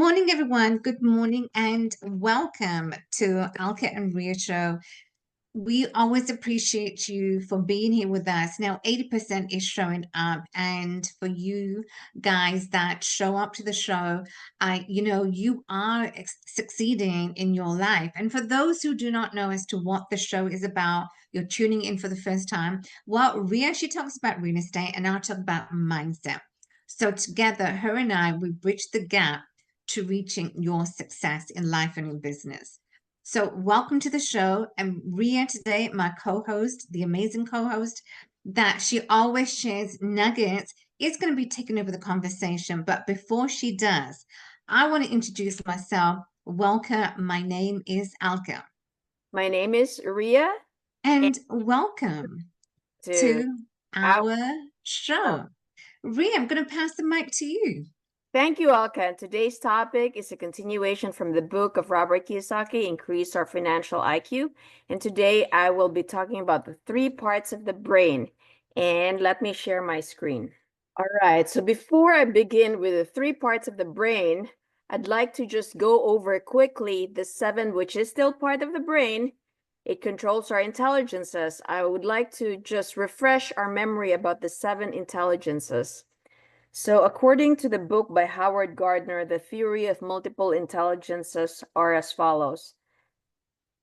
morning, everyone. Good morning and welcome to 𝗥𝗵𝗲 Show. We always appreciate you for being here with us. Now, 80% is showing up, and for you guys that show up to the show, you are succeeding in your life. And for those who do not know as to what the show is about, you're tuning in for the first time. Well, Ria, she talks about real estate, and I'll talk about mindset. So together, her and I, we bridge the gap to reaching your success in life and in business. So welcome to the show. And Ria today, my co-host, the amazing co-host that she always shares nuggets, is going to be taking over the conversation. But before she does, I want to introduce myself. Welcome. My name is 𝗥𝗵𝗲. My name is Ria. And welcome to our show. Ria, I'm going to pass the mic to you. Thank you, 𝗥𝗵𝗲. Today's topic is a continuation from the book of Robert Kiyosaki, Increase Our Financial IQ. And today I will be talking about the 3 parts of the brain. And let me share my screen. All right, so before I begin with the 3 parts of the brain, I'd like to just go over quickly the 7, which is still part of the brain. It controls our intelligences. I would like to just refresh our memory about the 7 intelligences. So according to the book by Howard Gardner, the theory of multiple intelligences are as follows.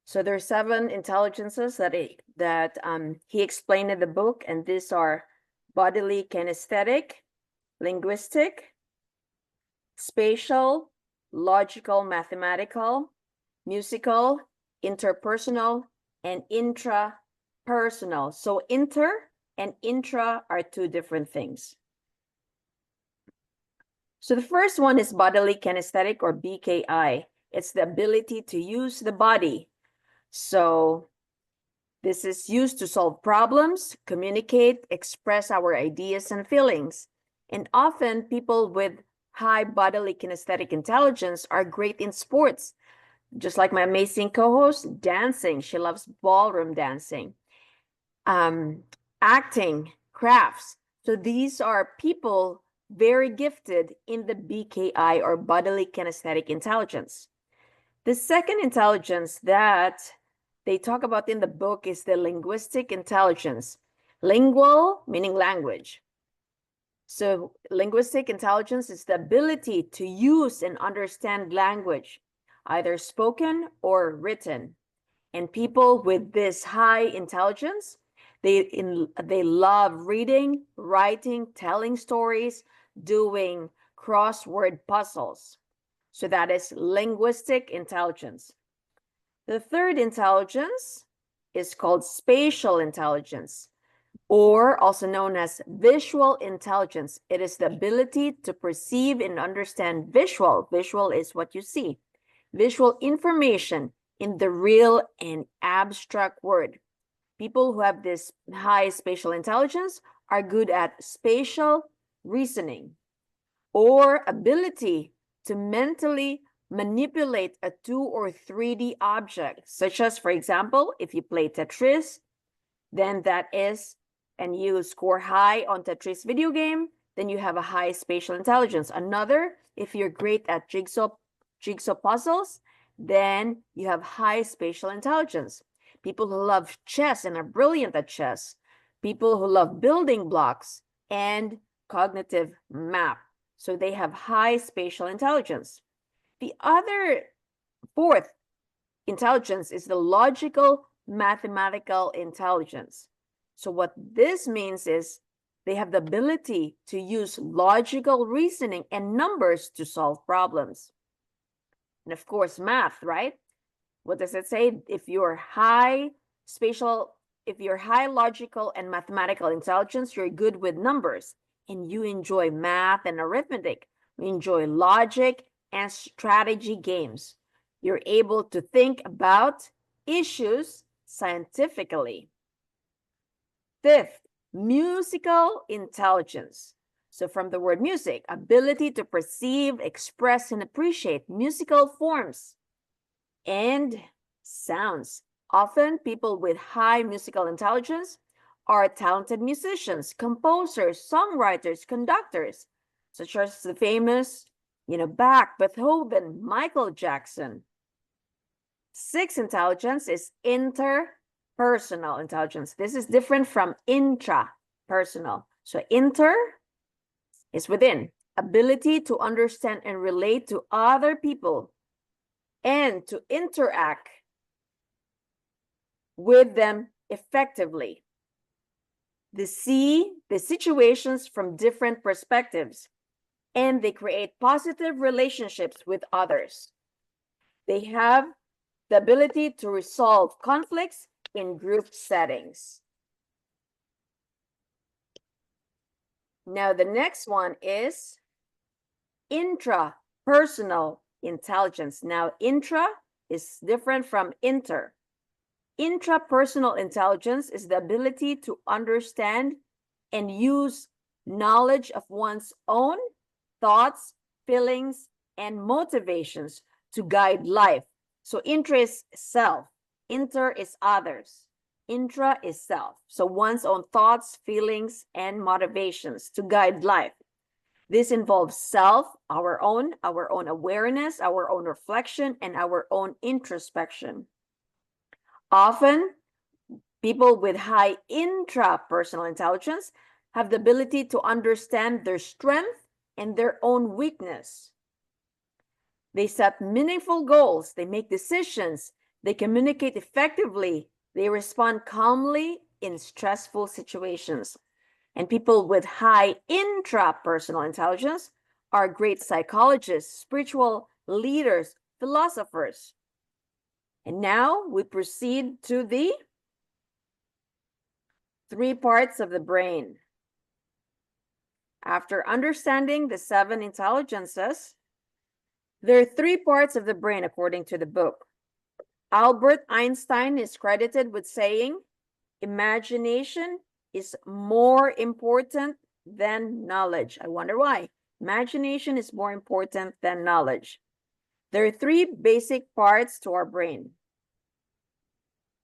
So there are 7 intelligences that he explained in the book, and these are bodily kinesthetic, linguistic, spatial, logical, mathematical, musical, interpersonal, and intrapersonal. So inter and intra are 2 different things. So the first one is bodily kinesthetic, or BKI. It's the ability to use the body. So this is used to solve problems, communicate, express our ideas and feelings. And often people with high bodily kinesthetic intelligence are great in sports. Just like my amazing co-host, dancing. She loves ballroom dancing. Acting, crafts. So these are people very gifted in the BKI, or bodily kinesthetic intelligence. The second intelligence that they talk about in the book is the linguistic intelligence. Lingual, meaning language. So linguistic intelligence is the ability to use and understand language, either spoken or written. And people with this high intelligence, they love reading, writing, telling stories, doing crossword puzzles. So that is linguistic intelligence. The third intelligence is called spatial intelligence, or also known as visual intelligence. It is the ability to perceive and understand visual. Visual is what you see. Visual information in the real and abstract world. People who have this high spatial intelligence are good at spatial reasoning, or ability to mentally manipulate a 2 or 3D object, such as, for example, if you play Tetris, then that is, and you score high on Tetris video game, then you have a high spatial intelligence. Another, if you're great at jigsaw puzzles, then you have high spatial intelligence. People who love chess and are brilliant at chess. People who love building blocks and cognitive map. So they have high spatial intelligence. The other 4th intelligence is the logical mathematical intelligence. So what this means is they have the ability to use logical reasoning and numbers to solve problems. And of course, math, right? What does it say? If you're high logical and mathematical intelligence, you're good with numbers, and you enjoy math and arithmetic. You enjoy logic and strategy games. You're able to think about issues scientifically. 5th, musical intelligence. So from the word music, ability to perceive, express, and appreciate musical forms and sounds. Often people with high musical intelligence are talented musicians, composers, songwriters, conductors, such as the famous Bach, Beethoven, Michael Jackson. 6 intelligence is interpersonal intelligence. This is different from intrapersonal. So inter is within, ability to understand and relate to other people and to interact with them effectively. They see the situations from different perspectives and they create positive relationships with others. They have the ability to resolve conflicts in group settings. Now, the next one is intrapersonal intelligence. Now, intra is different from inter. Intrapersonal intelligence is the ability to understand and use knowledge of one's own thoughts, feelings, and motivations to guide life. So intra is self, inter is others, intra is self. So one's own thoughts, feelings, and motivations to guide life. This involves self, our own awareness, our own reflection, and our own introspection. Often, people with high intrapersonal intelligence have the ability to understand their strength and their own weakness. They set meaningful goals, they make decisions, they communicate effectively, they respond calmly in stressful situations. And people with high intrapersonal intelligence are great psychologists, spiritual leaders, philosophers. And now we proceed to the 3 parts of the brain. After understanding the 7 intelligences, there are 3 parts of the brain according to the book. Albert Einstein is credited with saying, imagination is more important than knowledge. I wonder why. Imagination is more important than knowledge. There are 3 basic parts to our brain.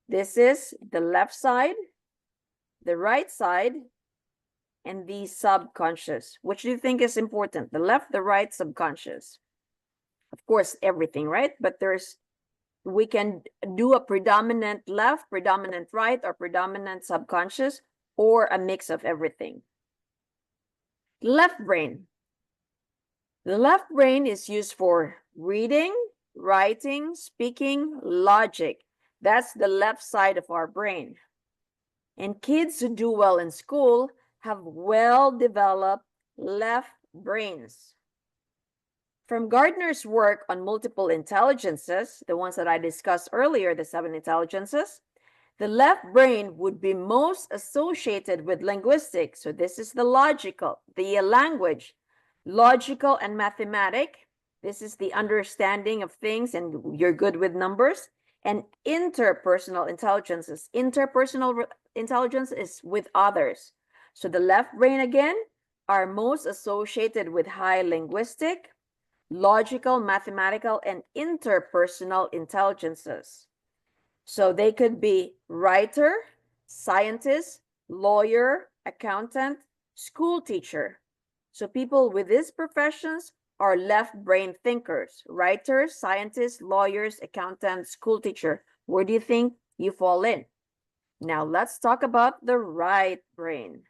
This is the left side, the right side, and the subconscious. Which do you think is important? The left, the right, subconscious. Of course, everything, right? But we can do a predominant left, predominant right, or predominant subconscious, or a mix of everything. Left brain. The left brain is used for reading, writing, speaking, logic. That's the left side of our brain. And kids who do well in school have well-developed left brains. From Gardner's work on multiple intelligences, the ones that I discussed earlier, the 7 intelligences, the left brain would be most associated with linguistics. So this is the logical, the language, logical and mathematic. This is the understanding of things and you're good with numbers. And interpersonal intelligences. Interpersonal intelligence is with others. So the left brain, again, are most associated with high linguistic, logical, mathematical, and interpersonal intelligences. So they could be writer, scientist, lawyer, accountant, school teacher. So people with these professions are left brain thinkers, writers, scientists, lawyers, accountants, school teacher. Where do you think you fall in? Now let's talk about the right brain,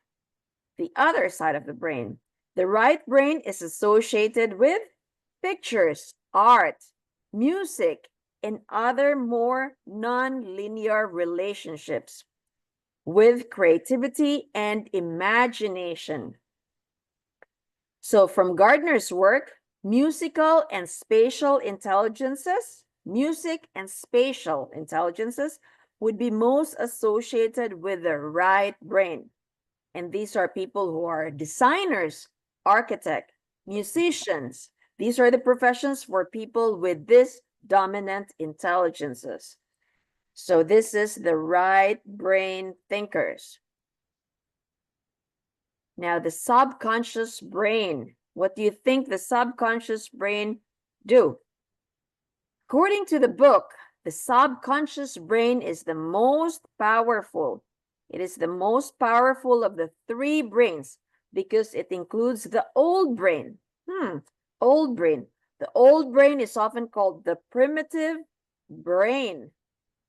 the other side of the brain. The right brain is associated with pictures, art, music, and other more non-linear relationships with creativity and imagination. So from Gardner's work, musical and spatial intelligences, music and spatial intelligences would be most associated with the right brain. And these are people who are designers, architects, musicians. These are the professions for people with this dominant intelligences. So this is the right brain thinkers. Now the subconscious brain. What do you think the subconscious brain do? According to the book, the subconscious brain is the most powerful. It is the most powerful of the 3 brains because it includes the old brain. old brain. The old brain is often called the primitive brain.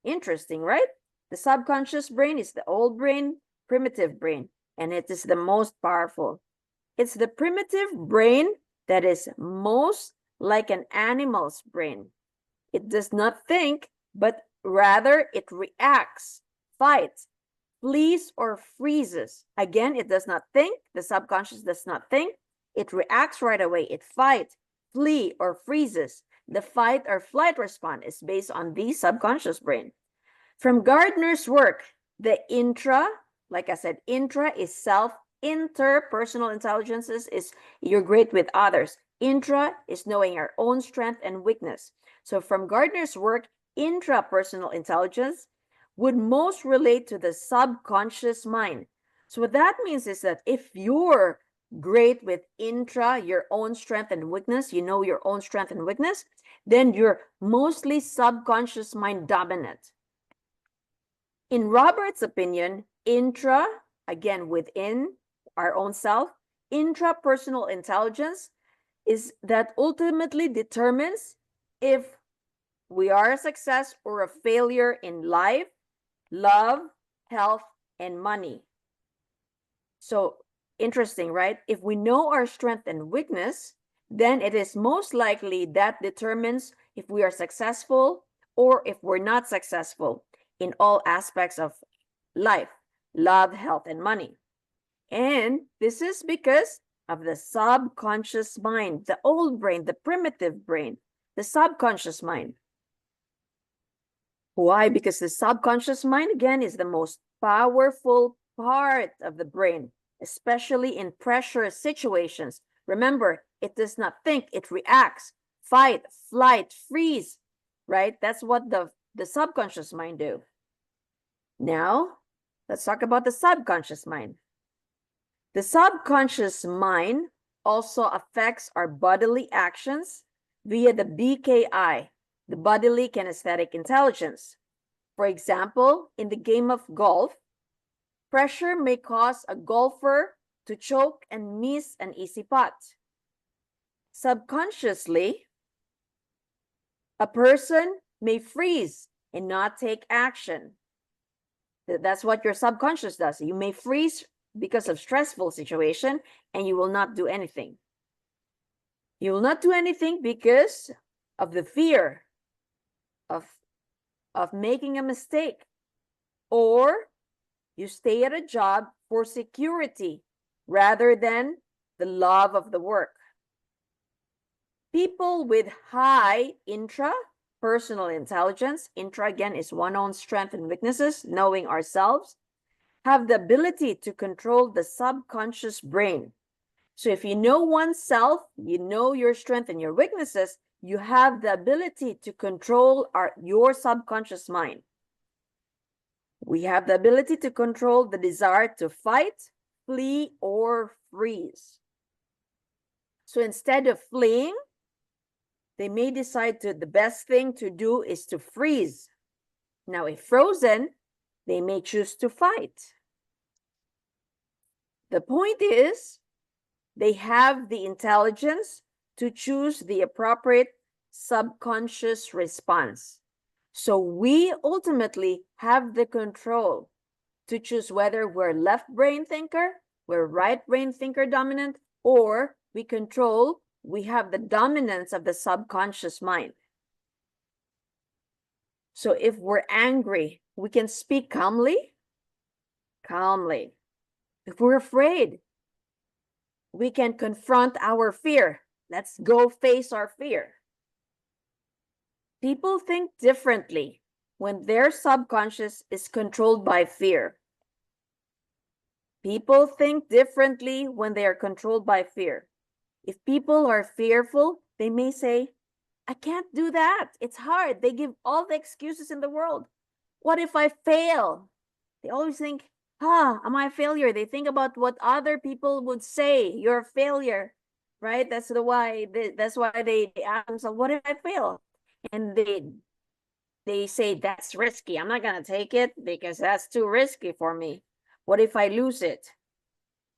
Interesting, right? The subconscious brain is the old brain, primitive brain, and it is the most powerful. It's the primitive brain that is most like an animal's brain. It does not think, but rather it reacts, fights, flees, or freezes. Again, it does not think. The subconscious does not think. It reacts right away. It fights, flee, or freezes. The fight or flight response is based on the subconscious brain. From Gardner's work, the intra, like I said, intra is self, interpersonal intelligences is you're great with others. Intra is knowing our own strength and weakness. So from Gardner's work, intrapersonal intelligence would most relate to the subconscious mind. So what that means is that if you're great with intra, your own strength and weakness, you know your own strength and weakness, then you're mostly subconscious mind dominant. In Robert's opinion, intra, again within our own self, intrapersonal intelligence is that ultimately determines if we are a success or a failure in life, love, health, and money. So interesting, right? If we know our strength and weakness, then it is most likely that determines if we are successful or if we're not successful in all aspects of life, love, health, and money. And this is because of the subconscious mind, the old brain, the primitive brain, the subconscious mind. Why? Because the subconscious mind, again, is the most powerful part of the brain, especially in pressure situations. Remember, it does not think, it reacts, fight, flight, freeze, right? That's what the subconscious mind do. Now, let's talk about the subconscious mind. The subconscious mind also affects our bodily actions via the BKI, the bodily kinesthetic intelligence. For example, in the game of golf, pressure may cause a golfer to choke and miss an easy putt. Subconsciously, a person may freeze and not take action. That's what your subconscious does. You may freeze because of stressful situation and you will not do anything. You will not do anything because of the fear of making a mistake, or you stay at a job for security rather than the love of the work. People with high intrapersonal intelligence, intra again is one's own strengths and weaknesses, knowing ourselves, have the ability to control the subconscious brain. So if you know oneself, you know your strengths and your weaknesses, you have the ability to control your subconscious mind. We have the ability to control the desire to fight, flee, or freeze. So instead of fleeing, they may decide the best thing to do is to freeze. Now, if frozen, they may choose to fight. The point is, they have the intelligence to choose the appropriate subconscious response. So we ultimately have the control to choose whether we're left brain thinker, we're right brain thinker dominant, or we have the dominance of the subconscious mind. So if we're angry, we can speak calmly. If we're afraid, we can confront our fear. Let's go face our fear. People think differently when their subconscious is controlled by fear. People think differently when they are controlled by fear. If people are fearful, they may say, I can't do that. It's hard. They give all the excuses in the world. What if I fail? They always think, am I a failure? They think about what other people would say. You're a failure, right? That's why they ask themselves, what if I fail? And they say, that's risky. I'm not going to take it because that's too risky for me. What if I lose it?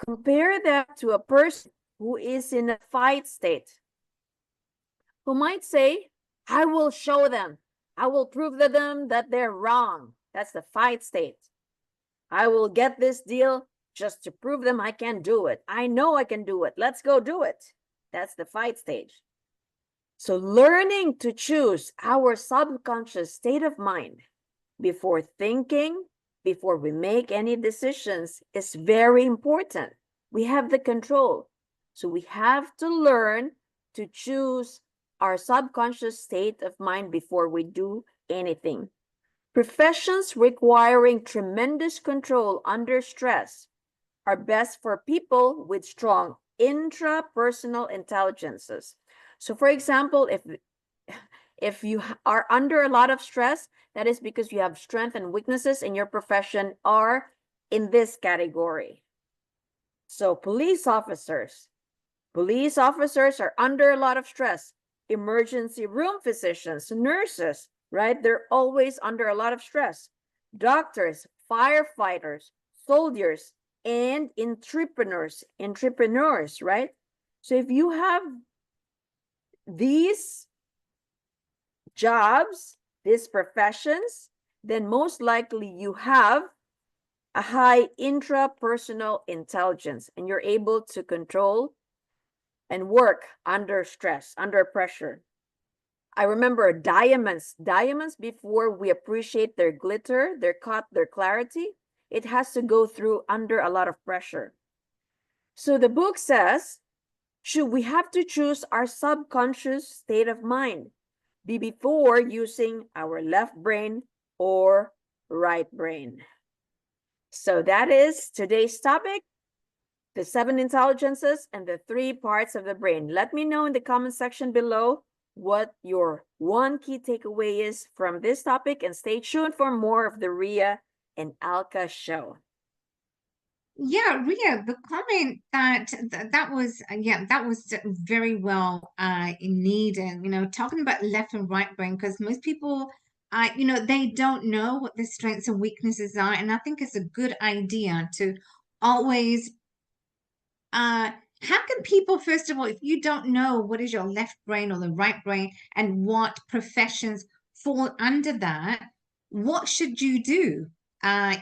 Compare that to a person who is in a fight state. who might say, I will show them. I will prove to them that they're wrong. That's the fight state. I will get this deal just to prove them I can do it. I know I can do it. Let's go do it. That's the fight stage. So learning to choose our subconscious state of mind before thinking, before we make any decisions is very important. We have the control. So we have to learn to choose our subconscious state of mind before we do anything. Professions requiring tremendous control under stress are best for people with strong intrapersonal intelligences. So for example, if you are under a lot of stress, that is because you have strength and weaknesses in your profession are in this category. So police officers are under a lot of stress. Emergency room physicians, nurses, right? They're always under a lot of stress. Doctors, firefighters, soldiers, and entrepreneurs, right? So if you have these jobs, these professions, then most likely you have a high intrapersonal intelligence and you're able to control and work under stress, under pressure. I remember diamonds, before we appreciate their glitter, their cut, their clarity, it has to go through under a lot of pressure. So the book says, should we have to choose our subconscious state of mind before using our left brain or right brain? So that is today's topic, the 7 intelligences and the 3 parts of the brain. Let me know in the comment section below what your one key takeaway is from this topic, and stay tuned for more of the Ria and Alka show. Yeah, Ria, the comment that was very well needed. Talking about left and right brain, because most people, they don't know what their strengths and weaknesses are, and I think it's a good idea to always. How can people, first of all, if you don't know what is your left brain or the right brain and what professions fall under that, what should you do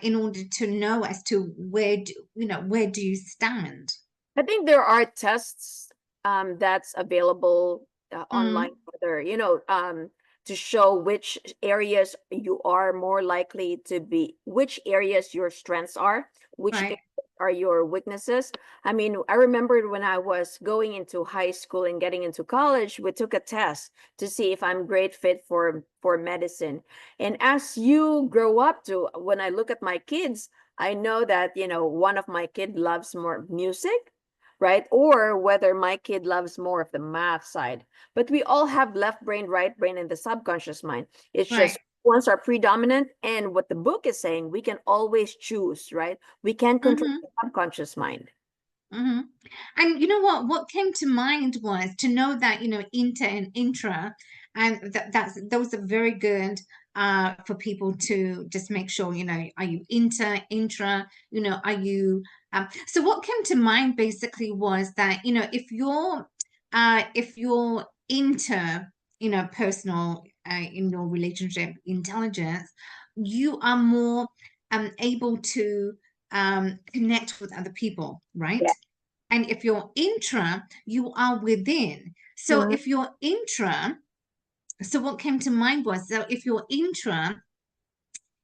in order to know as to where do you stand? I think there are tests that's available online, whether, to show which areas you are more likely to be, which areas your strengths are, which Right. are your weaknesses. I mean, I remembered when I was going into high school and getting into college, we took a test to see if I'm great fit for medicine. And as you grow up to, when I look at my kids, I know that, one of my kid loves more music, right? Or whether my kid loves more of the math side. But we all have left brain, right brain, and the subconscious mind. It's just ones are predominant, and what the book is saying, we can always choose, right? We can control the subconscious mind. And you know what came to mind was to know that inter and intra, and those are very good for people to just make sure, are you intra, are you so what came to mind basically was that if you're inter, personal, in your relationship intelligence, you are more able to connect with other people, right? Yeah. And if you're intra, you are within. So if you're intra, so what came to mind was, so if you're intra,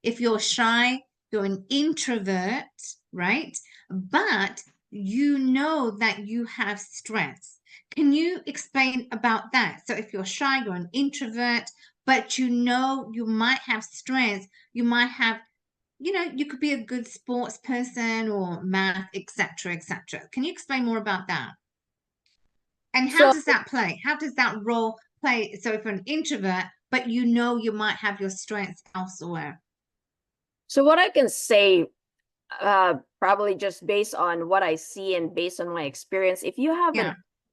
if you're shy, you're an introvert, right? But you know that you have strengths. Can you explain about that? So if you're shy, you're an introvert, but you might have strengths. You might have, you could be a good sports person or math, etc., etc. Can you explain more about that? And how So, does that play? How does that role play? So if you're an introvert, but you might have your strengths elsewhere. so what I can say, probably just based on what I see and based on my experience, if you have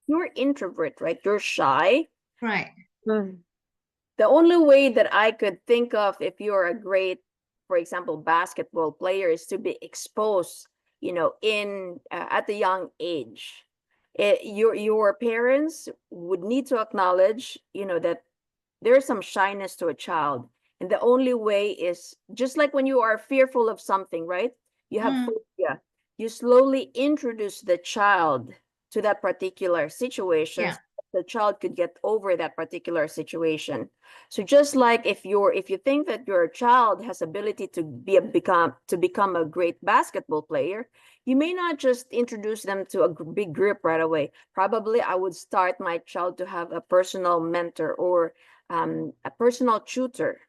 you're introvert, right? You're shy. Right. The only way that I could think of, if you're a great, for example, basketball player, is to be exposed, in at a young age. Your parents would need to acknowledge, that there's some shyness to a child. And the only way is just like when you are fearful of something, right? You have phobia. You slowly introduce the child to that particular situation. Yeah. So the child could get over that particular situation. So just like if you think that your child has ability to become a great basketball player, you may not just introduce them to a big group right away. Probably I would start my child to have a personal mentor or a personal tutor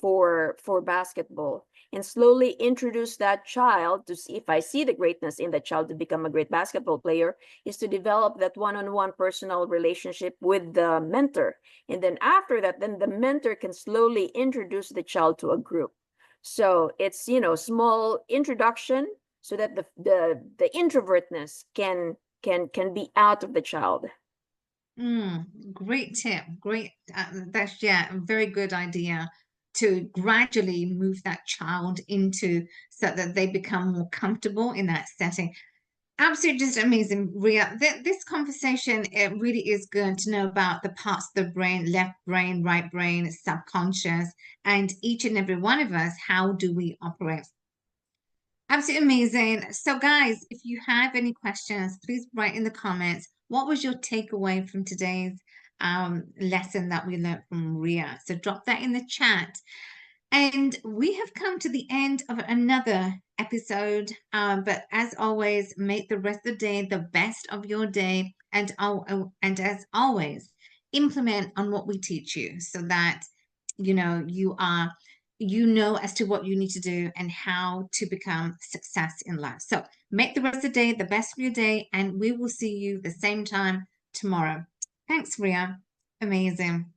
for basketball, and slowly introduce that child to see if I see the greatness in the child to become a great basketball player, is to develop that one-on-one personal relationship with the mentor. And then after that, then the mentor can slowly introduce the child to a group. So it's, small introduction so that the introvertness can be out of the child. Great tip. Great. That's, yeah, a very good idea to gradually move that child into so that they become more comfortable in that setting. Absolutely, just amazing, Ria. This conversation, it really is good to know about the parts of the brain, left brain, right brain, subconscious, and each and every one of us, how do we operate? Absolutely amazing. So, guys, if you have any questions, please write in the comments. What was your takeaway from today's lesson that we learned from Ria? So, drop that in the chat. And we have come to the end of another episode. But as always, make the rest of the day the best of your day. And as always, implement on what we teach you so that you know as to what you need to do and how to become success in life. So make the rest of the day the best of your day, and we will see you the same time tomorrow. Thanks, Ria. Amazing.